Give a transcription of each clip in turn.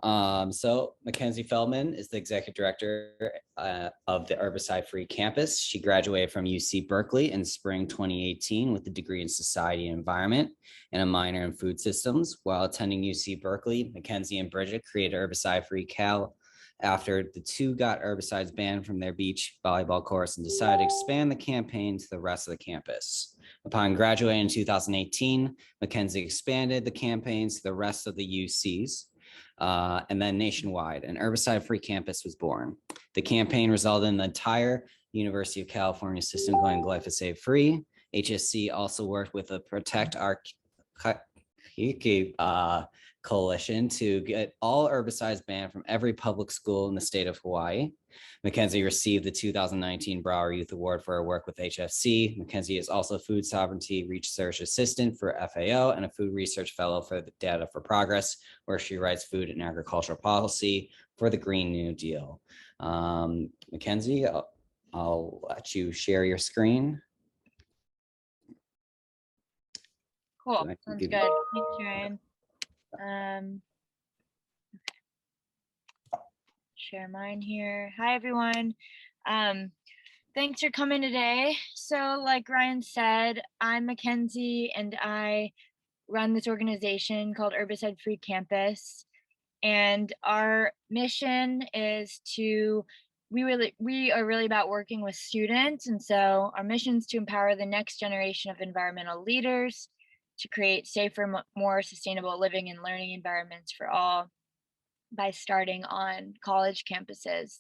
So Mackenzie Feldman is the executive director of the Herbicide-Free Campus. She graduated from UC Berkeley in spring 2018 with a degree in society and environment and a minor in food systems. While attending UC Berkeley, Mackenzie and Bridget created Herbicide-Free Cal after the two got herbicides banned from their beach volleyball course and decided to expand the campaign to the rest of the campus. Upon graduating in 2018, Mackenzie expanded the campaigns to the rest of the UCs. And then nationwide, an herbicide-free campus was born. The campaign resulted in the entire University of California system going glyphosate-free. HSC also worked with the Protect Our coalition to get all herbicides banned from every public school in the state of Hawaii. Mackenzie received the 2019 Brower Youth Award for her work with HFC. Mackenzie is also Food Sovereignty Research Assistant for FAO and a Food Research Fellow for the Data for Progress, where she writes food and agricultural policy for the Green New Deal. Mackenzie, I'll let you share your screen. Cool, sounds good. Thanks, Ryan. Share mine here. Hi, everyone. Thanks for coming today. So like Ryan said, I'm Mackenzie and I run this organization called Herbicide-Free Campus. And our mission is we are really about working with students. And so our mission is to empower the next generation of environmental leaders to create safer, more sustainable living and learning environments for all by starting on college campuses.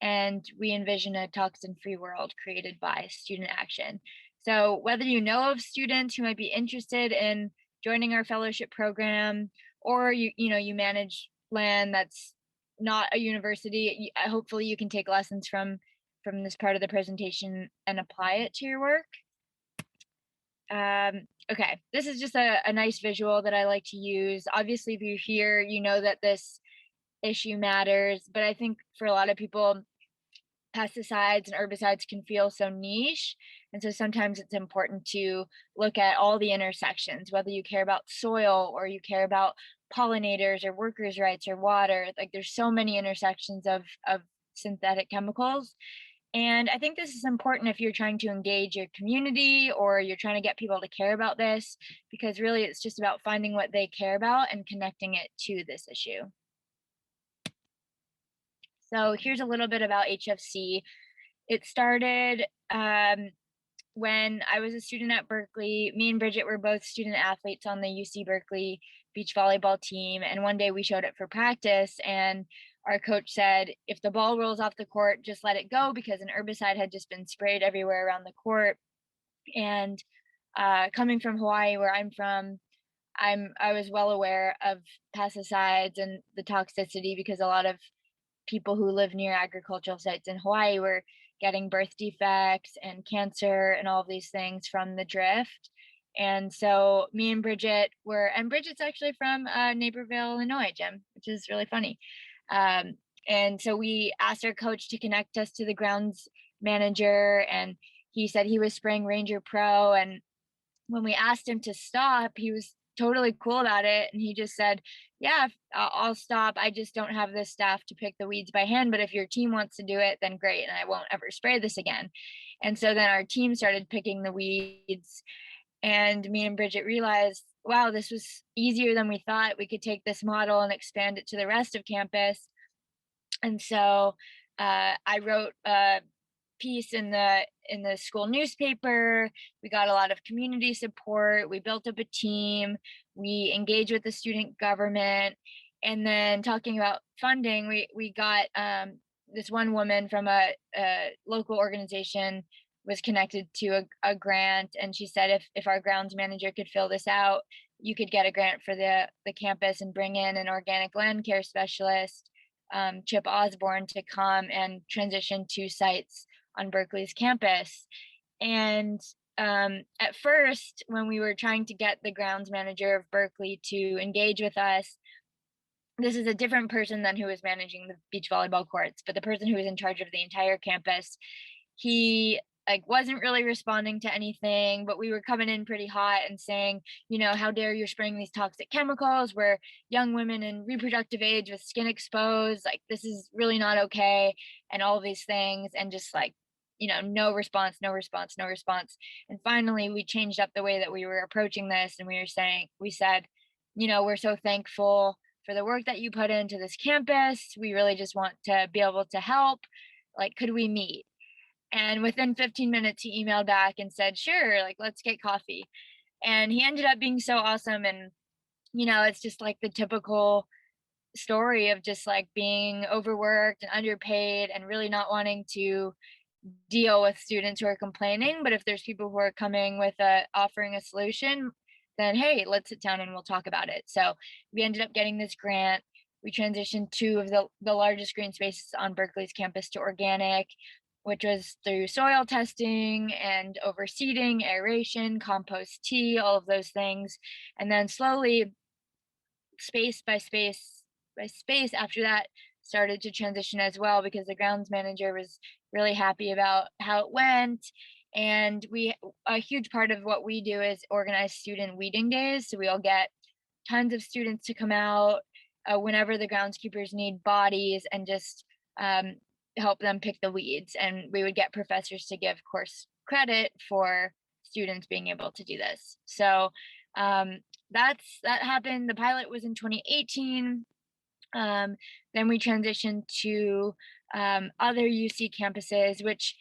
And we envision a toxin-free world created by student action. So whether you know of students who might be interested in joining our fellowship program, or you manage land that's not a university, hopefully you can take lessons from this part of the presentation and apply it to your work. Okay, this is just a nice visual that I like to use. Obviously, if you're here, you know that this issue matters, but I think for a lot of people, pesticides and herbicides can feel so niche. And so sometimes it's important to look at all the intersections, whether you care about soil or you care about pollinators or workers' rights or water. Like there's so many intersections of synthetic chemicals. And I think this is important if you're trying to engage your community or you're trying to get people to care about this, because really it's just about finding what they care about and connecting it to this issue. So here's a little bit about HFC. It started when I was a student at Berkeley. Me and Bridget were both student athletes on the UC Berkeley beach volleyball team. And one day we showed up for practice and our coach said, if the ball rolls off the court, just let it go, because an herbicide had just been sprayed everywhere around the court. And coming from Hawaii, where I'm from, I was well aware of pesticides and the toxicity, because a lot of people who live near agricultural sites in Hawaii were getting birth defects and cancer and all of these things from the drift. And so me and Bridget and Bridget's actually from Naperville, Illinois, Jim, which is really funny. And so we asked our coach to connect us to the grounds manager, and he said he was spraying Ranger Pro. And when we asked him to stop, he was totally cool about it. And he just said, yeah, I'll stop. I just don't have the staff to pick the weeds by hand, but if your team wants to do it, then great. And I won't ever spray this again. And so then our team started picking the weeds, and me and Bridget realized, wow, this was easier than we thought. We could take this model and expand it to the rest of campus. And so I wrote a piece in the school newspaper. We got a lot of community support. We built up a team. We engaged with the student government. And then talking about funding, we got this one woman from a local organization was connected to a grant, and she said if our grounds manager could fill this out, you could get a grant for the campus and bring in an organic land care specialist, Chip Osborne, to come and transition 2 sites on Berkeley's campus. And at first, when we were trying to get the grounds manager of Berkeley to engage with us, this is a different person than who was managing the beach volleyball courts, but the person who was in charge of the entire campus, he like wasn't really responding to anything, but we were coming in pretty hot and saying, how dare you spraying these toxic chemicals? We're young women in reproductive age with skin exposed. Like, this is really not okay, and all of these things. And just like, no response, no response, no response. And finally, we changed up the way that we were approaching this. And we said, we're so thankful for the work that you put into this campus. We really just want to be able to help. Like, could we meet? And within 15 minutes, he emailed back and said, sure, like, let's get coffee. And he ended up being so awesome. And, it's just like the typical story of just like being overworked and underpaid and really not wanting to deal with students who are complaining. But if there's people who are coming with offering a solution, then hey, let's sit down and we'll talk about it. So we ended up getting this grant. We transitioned two of the largest green spaces on Berkeley's campus to organic, which was through soil testing and overseeding, aeration, compost tea, all of those things. And then slowly, space by space by space after that, started to transition as well, because the grounds manager was really happy about how it went. And a huge part of what we do is organize student weeding days. So we'll get tons of students to come out whenever the groundskeepers need bodies, and just help them pick the weeds. And we would get professors to give course credit for students being able to do this. So that happened. The pilot was in 2018. Then we transitioned to other UC campuses, which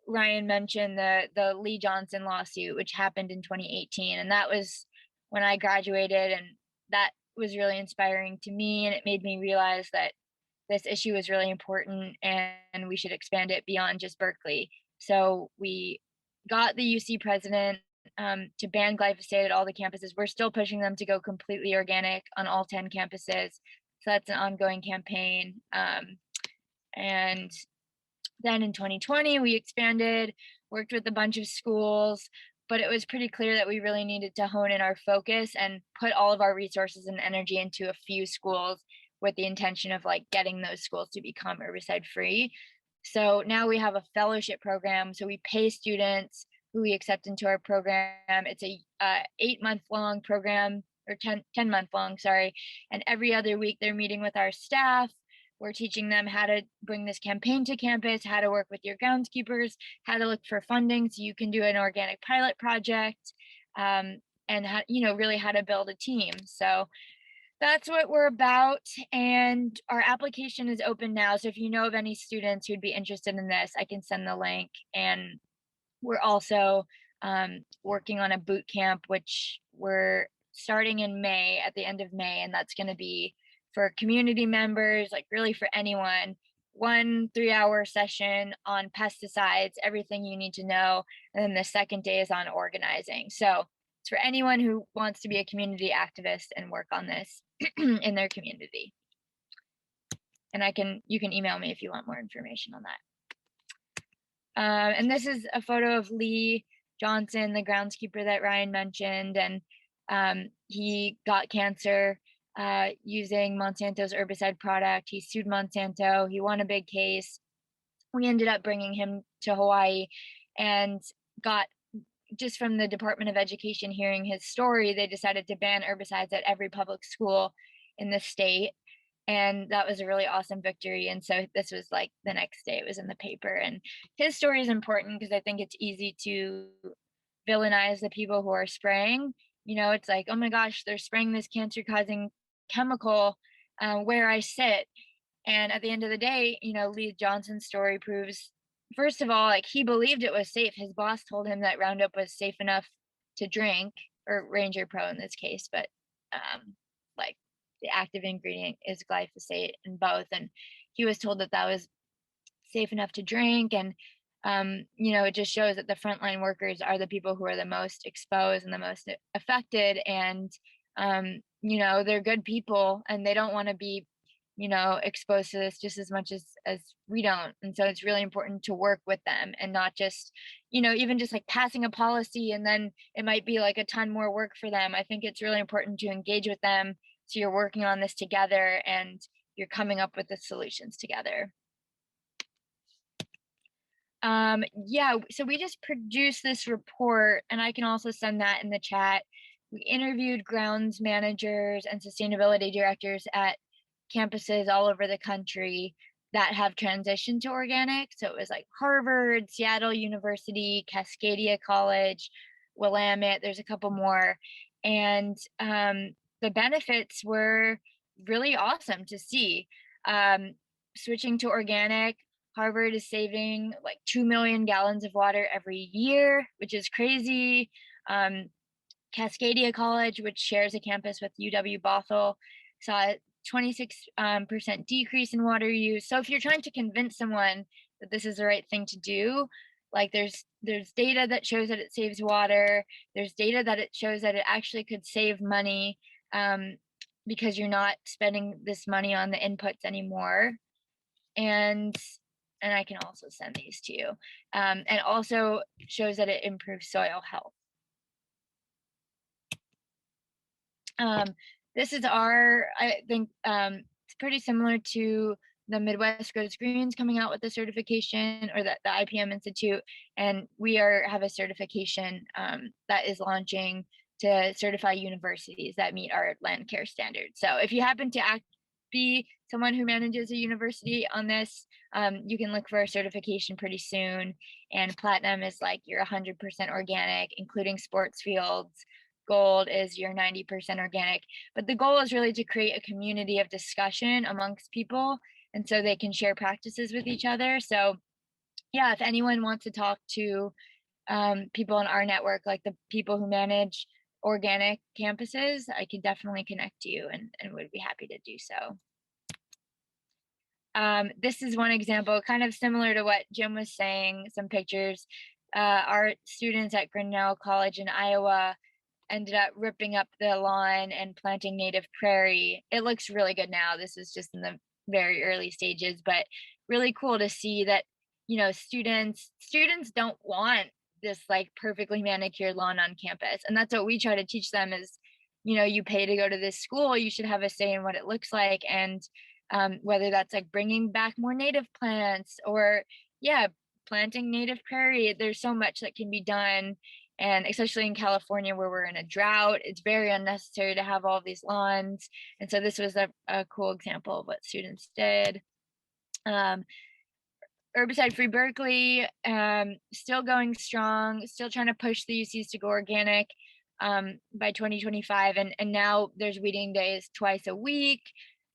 Ryan mentioned, the Lee Johnson lawsuit, which happened in 2018. And that was when I graduated, and that was really inspiring to me. And it made me realize that this issue is really important and we should expand it beyond just Berkeley. So we got the UC president to ban glyphosate at all the campuses. We're still pushing them to go completely organic on all 10 campuses. So that's an ongoing campaign. And then in 2020, we expanded, worked with a bunch of schools, but it was pretty clear that we really needed to hone in our focus and put all of our resources and energy into a few schools, with the intention of like getting those schools to become herbicide free. So now we have a fellowship program. So we pay students who we accept into our program. It's a 8-month long program, or 10 month long, sorry. And every other week they're meeting with our staff. We're teaching them how to bring this campaign to campus, how to work with your groundskeepers, how to look for funding so you can do an organic pilot project, and how, really how to build a team. So that's what we're about. And our application is open now. So if you know of any students who'd be interested in this, I can send the link. And we're also working on a boot camp, which we're starting in May, at the end of May. And that's going to be for community members, like really for anyone. 1 3-hour session on pesticides, everything you need to know. And then the second day is on organizing. So it's for anyone who wants to be a community activist and work on this in their community. And you can email me if you want more information on that. And this is a photo of Lee Johnson, the groundskeeper that Ryan mentioned. And he got cancer using Monsanto's herbicide product. He sued Monsanto. He won a big case. We ended up bringing him to Hawaii, and got, just from the Department of Education hearing his story, they decided to ban herbicides at every public school in the state. And that was a really awesome victory. And so this was like the next day, it was in the paper. And his story is important because I think it's easy to villainize the people who are spraying. It's like, oh my gosh, they're spraying this cancer causing chemical where I sit. And at the end of the day, Lee Johnson's story proves, first of all, like, he believed it was safe. His boss told him that Roundup was safe enough to drink, or Ranger Pro in this case, but like, the active ingredient is glyphosate in both. And he was told that that was safe enough to drink. And it just shows that the frontline workers are the people who are the most exposed and the most affected. And they're good people, and they don't want to be exposed to this just as much as we don't. And so it's really important to work with them, and not just even just like passing a policy and then it might be like a ton more work for them. I think it's really important to engage with them, so you're working on this together and you're coming up with the solutions together. Yeah, so we just produced this report, and I can also send that in the chat. We interviewed grounds managers and sustainability directors at campuses all over the country that have transitioned to organic. So it was like Harvard, Seattle University, Cascadia College, Willamette, there's a couple more. And the benefits were really awesome to see. Switching to organic, Harvard is saving like 2 million gallons of water every year, which is crazy. Cascadia College, which shares a campus with UW Bothell, saw a 26% decrease in water use. So if you're trying to convince someone that this is the right thing to do, like there's data that shows that it saves water. There's data that it shows that it actually could save money because you're not spending this money on the inputs anymore. And I can also send these to you. And also shows that it improves soil health. This is I think it's pretty similar to the Midwest Grows Greens coming out with the certification, or the IPM Institute, and we have a certification that is launching to certify universities that meet our land care standards. So if you happen to be someone who manages a university on this, you can look for a certification pretty soon. And platinum is like you're 100% organic, including sports fields. Gold is you're 90% organic. But the goal is really to create a community of discussion amongst people, and so they can share practices with each other. So yeah, if anyone wants to talk to people in our network, like the people who manage organic campuses, I could definitely connect you and would be happy to do so. This is one example, kind of similar to what Jim was saying, some pictures. Our students at Grinnell College in Iowa ended up ripping up the lawn and planting native prairie. It looks really good now. This is just in the very early stages, but really cool to see that, you know, students don't want this like perfectly manicured lawn on campus. And that's what we try to teach them is, you know, you pay to go to this school, you should have a say in what it looks like. And whether that's like bringing back more native plants or planting native prairie, there's so much that can be done. And especially in California, where we're in a drought, it's very unnecessary to have all these lawns. And so this was a cool example of what students did. Herbicide-Free Berkeley, still going strong, still trying to push the UCs to go organic by 2025. And now there's weeding days twice a week.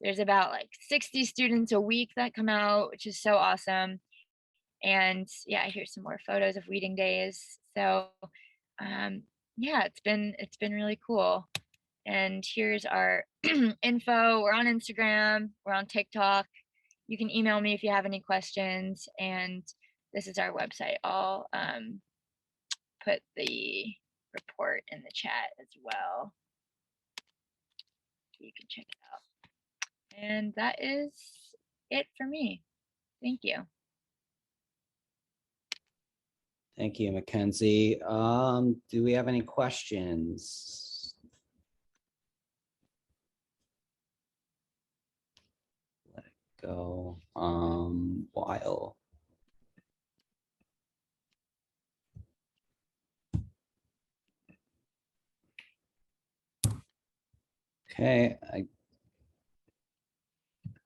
There's about like 60 students a week that come out, which is so awesome. And yeah, here's some more photos of weeding days. So yeah, it's been really cool. And here's our info. We're on Instagram, we're on TikTok. You can email me if you have any questions, and this is our website. I'll put the report in the chat as well. You can check it out. And that is it for me. Thank you. Thank you, Mackenzie. Do we have any questions? Let it go. While. Okay.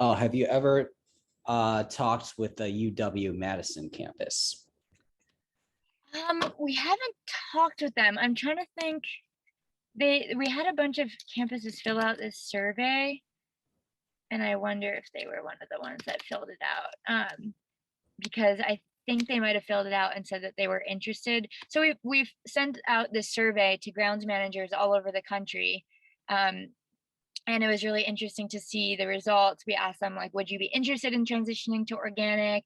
Have you ever talked with the UW Madison campus? We haven't talked with them. I'm trying to think. We had a bunch of campuses fill out this survey, and I wonder if they were one of the ones that filled it out. Because I think they might have filled it out and said that they were interested. So we've sent out this survey to grounds managers all over the country. And it was really interesting to see the results. We asked them, like, would you be interested in transitioning to organic?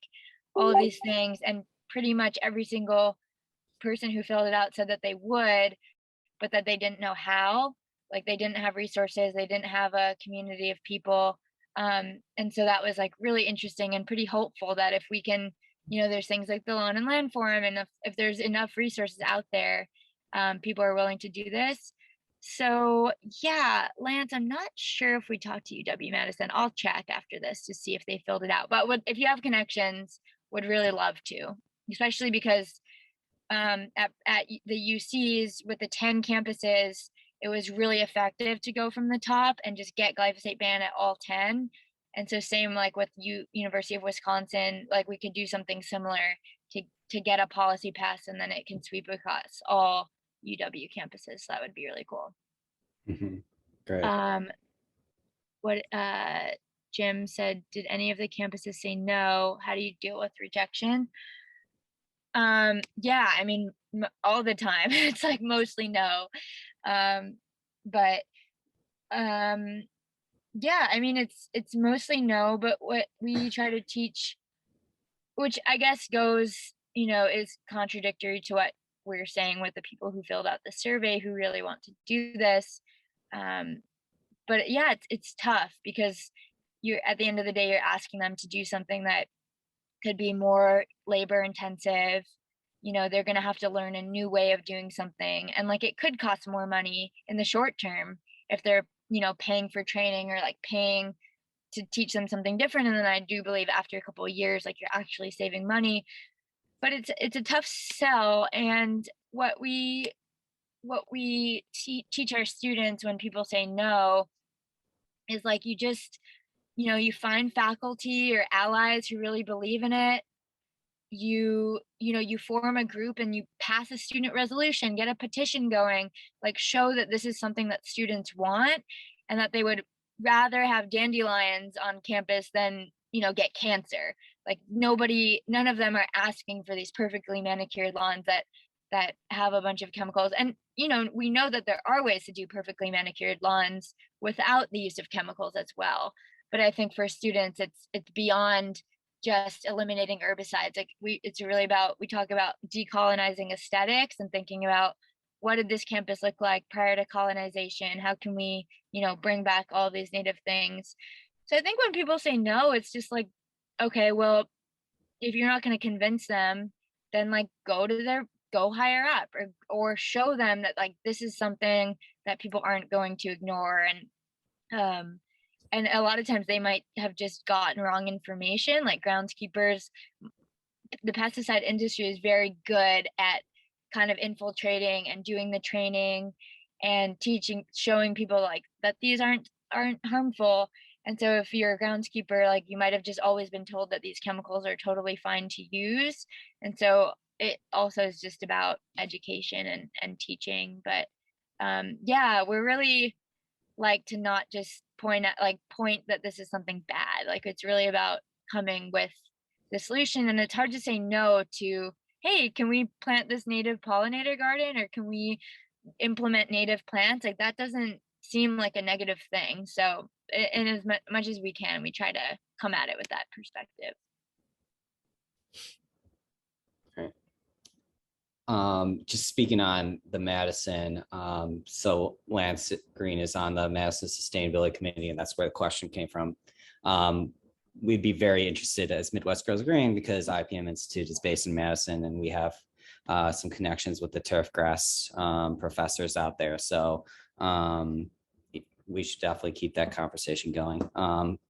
All of these things. And pretty much every single person who filled it out said that they would, but that they didn't know how. Like, they didn't have resources, they didn't have a community of people. And so that was like really interesting and pretty hopeful that if we can, you know, there's things like the Lawn and Land Forum, and if there's enough resources out there, people are willing to do this. So yeah, Lance, I'm not sure if we talked to UW-Madison. I'll check after this to see if they filled it out. But if you have connections, would really love to especially because at the UCs with the 10 campuses, it was really effective to go from the top and just get glyphosate ban at all 10. And so same like with University of Wisconsin, like we could do something similar to get a policy passed, and then it can sweep across all UW campuses. So that would be really cool. Great. What Jim said, did any of the campuses say no? How do you deal with rejection? Yeah, I mean, all the time. It's like mostly no. But yeah, I mean, it's mostly no, but what we try to teach, which I guess goes, is contradictory to what we're saying with the people who filled out the survey who really want to do this. But yeah, it's tough because you're at the end of the day, you're asking them to do something that could be more labor intensive. They're going to have to learn a new way of doing something, and like it could cost more money in the short term if they're paying for training or like paying to teach them something different. And then I do believe after a couple of years, like you're actually saving money. But it's a tough sell. And what we teach our students when people say no is like you find faculty or allies who really believe in it. You form a group and you pass a student resolution, get a petition going, like show that this is something that students want and that they would rather have dandelions on campus than get cancer. Like none of them are asking for these perfectly manicured lawns that have a bunch of chemicals. And we know that there are ways to do perfectly manicured lawns without the use of chemicals as well. But I think for students it's beyond just eliminating herbicides. Like it's really about, we talk about decolonizing aesthetics and thinking about what did this campus look like prior to colonization? How can we, bring back all these native things? So I think when people say no, it's just like, okay, well, if you're not going to convince them, then like go higher up or show them that like this is something that people aren't going to ignore. And a lot of times they might have just gotten wrong information. Like groundskeepers, the pesticide industry is very good at kind of infiltrating and doing the training and showing people like that these aren't harmful. And so if you're a groundskeeper, like you might have just always been told that these chemicals are totally fine to use. And so it also is just about education and teaching. But yeah, we're really like to not just point that this is something bad. Like it's really about coming with the solution. And it's hard to say no to, hey, can we plant this native pollinator garden, or can we implement native plants? Like that doesn't seem like a negative thing. So in as much as we can, we try to come at it with that perspective. Just speaking on the Madison, so Lance Green is on the Madison Sustainability Committee, and that's where the question came from. We'd be very interested as Midwest Grows Green because IPM Institute is based in Madison, and we have some connections with the turf grass professors out there. So we should definitely keep that conversation going.